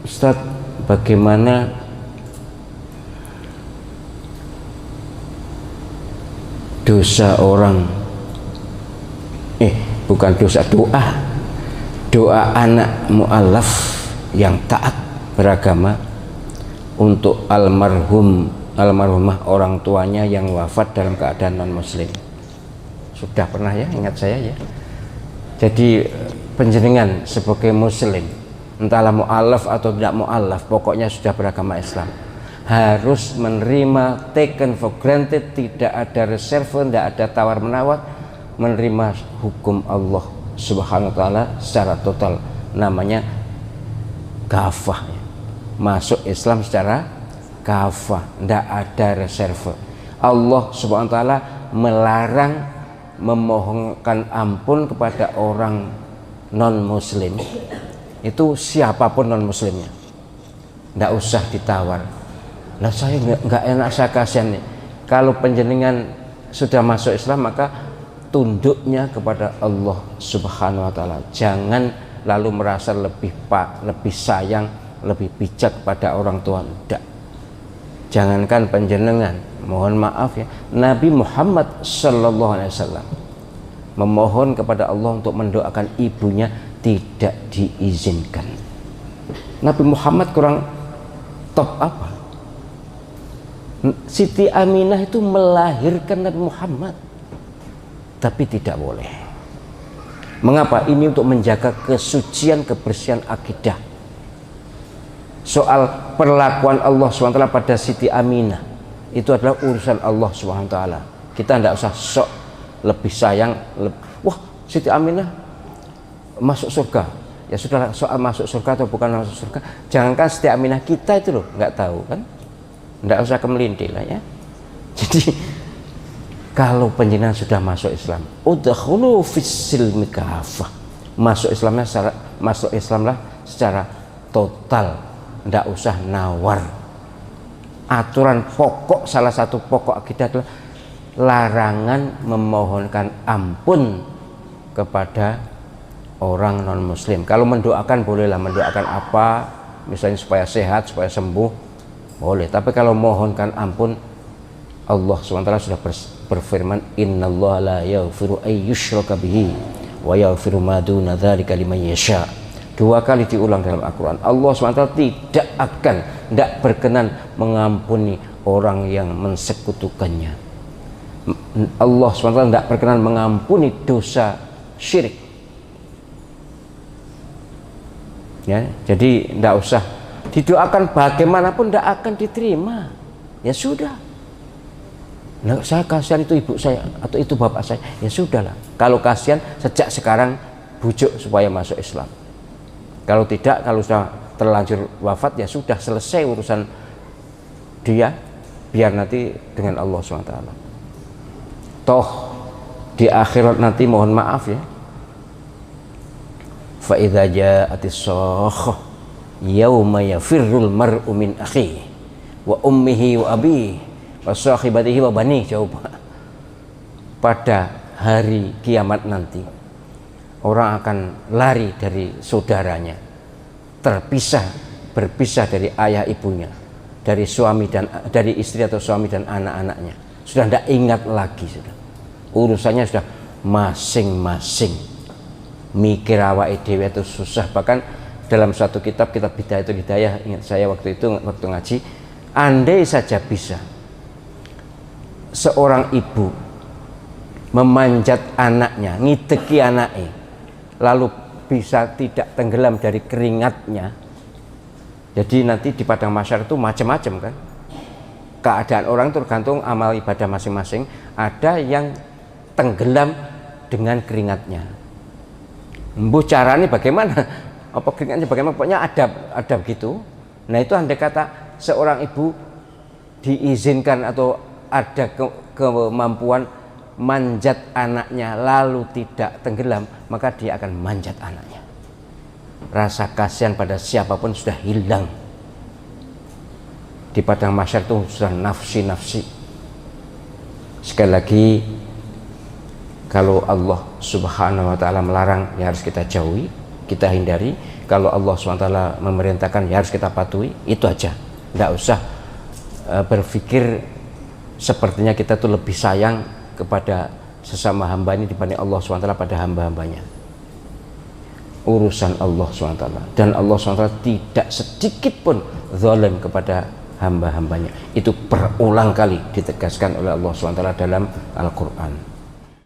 Ustaz, bagaimana dosa orang bukan dosa, doa anak mu'alaf yang taat beragama untuk almarhumah orang tuanya yang wafat dalam keadaan non muslim. Sudah pernah ya, ingat saya ya. Jadi panjenengan sebagai muslim, entahlah mu'alaf atau tidak mu'alaf, pokoknya sudah beragama Islam, harus menerima, taken for granted, tidak ada reserve, tidak ada tawar menawar, menerima hukum Allah Subhanahu wa ta'ala secara total. Namanya kafah, masuk Islam secara kafah, tidak ada reserve. Allah Subhanahu wa ta'ala melarang memohonkan ampun kepada orang non muslim, itu siapapun non muslimnya, tidak usah ditawar. Nah saya nggak enak, saya kasihan nih, kalau panjenengan sudah masuk Islam maka tunduknya kepada Allah Subhanahu wa ta'ala. Jangan lalu merasa lebih sayang, lebih bijak pada orang tua. Tidak. Jangankan panjenengan, mohon maaf ya, Nabi Muhammad sallallahu alaihi wasallam memohon kepada Allah untuk mendoakan ibunya, tidak diizinkan. Nabi Muhammad kurang top apa? Siti Aminah itu melahirkan Nabi Muhammad, tapi tidak boleh. Mengapa? Ini untuk menjaga kesucian, kebersihan akidah. Soal perlakuan Allah SWT pada Siti Aminah itu adalah urusan Allah SWT. Kita tidak usah sok lebih sayang, wah Siti Aminah masuk surga, ya sudah, soal masuk surga atau bukan masuk surga, jangankan Siti Aminah, kita itu loh nggak tahu kan, nggak usah kemelintir lah ya. Jadi kalau panjenengan sudah masuk Islam, udkhulu fis-silmi kafah, masuk Islamlah secara total, nggak usah nawar. Aturan pokok, salah satu pokok akidah adalah larangan memohonkan ampun kepada orang non muslim. Kalau mendoakan bolehlah, mendoakan apa, misalnya supaya sehat, supaya sembuh, boleh. Tapi kalau mohonkan ampun, Allah SWT sudah berfirman, innallaha la yaghfiru ay yushraka bihi wa yaghfiru ma duna dzalika liman yasha. 2 kali diulang dalam Al-Quran. Allah SWT tidak berkenan mengampuni orang yang mensekutukannya. Allah SWT tidak berkenan mengampuni dosa syirik. Ya, jadi tidak usah didoakan bagaimanapun, tidak akan diterima. Ya sudah. Nah, saya kasihan itu ibu saya atau itu bapak saya, ya sudahlah. Kalau kasihan sejak sekarang bujuk supaya masuk Islam. Kalau tidak, kalau sudah terlanjur wafat, ya sudah selesai urusan dia, biar nanti dengan Allah SWT. Toh di akhirat nanti mohon maaf ya, fa idza ja'atis sakhah yauma yafirrul mar'u min akhihi wa ummihi wa abihi wa sahibatihi wa bani. Coba, pada hari kiamat nanti orang akan lari dari saudaranya, berpisah dari ayah ibunya, dari suami dan dari istri atau suami dan anak-anaknya. Sudah tidak ingat lagi, sudah urusannya sudah masing-masing. Mikir awake dhewe itu susah. Bahkan dalam satu kitab Bidayatul Hidayah, ingat saya waktu itu waktu ngaji, andai saja bisa seorang ibu memanjat anaknya, ngideki anaknya, lalu bisa tidak tenggelam dari keringatnya. Jadi nanti di padang mahsyar itu macam-macam kan. Keadaan orang tergantung amal ibadah masing-masing. Ada yang tenggelam dengan keringatnya. Mbuh caranya bagaimana? Apa keringatnya bagaimana? Pokoknya ada begitu. Nah itu andai kata seorang ibu diizinkan atau ada kemampuan manjat anaknya lalu tidak tenggelam, maka dia akan manjat anaknya. Rasa kasihan pada siapapun sudah hilang. Di padang mahsyar itu sudah nafsi-nafsi. Sekali lagi, kalau Allah Subhanahu wa ta'ala melarang, ya harus kita jauhi, kita hindari. kalau Allah SWT memerintahkan ya harus kita patuhi, itu aja. Nggak usah berpikir sepertinya kita tuh lebih sayang kepada sesama hamba ini dibanding Allah SWT pada hamba-hambanya. Urusan Allah SWT, dan Allah SWT tidak sedikit pun zalim kepada hamba-hambanya. Itu berulang kali ditegaskan oleh Allah SWT dalam Al-Quran.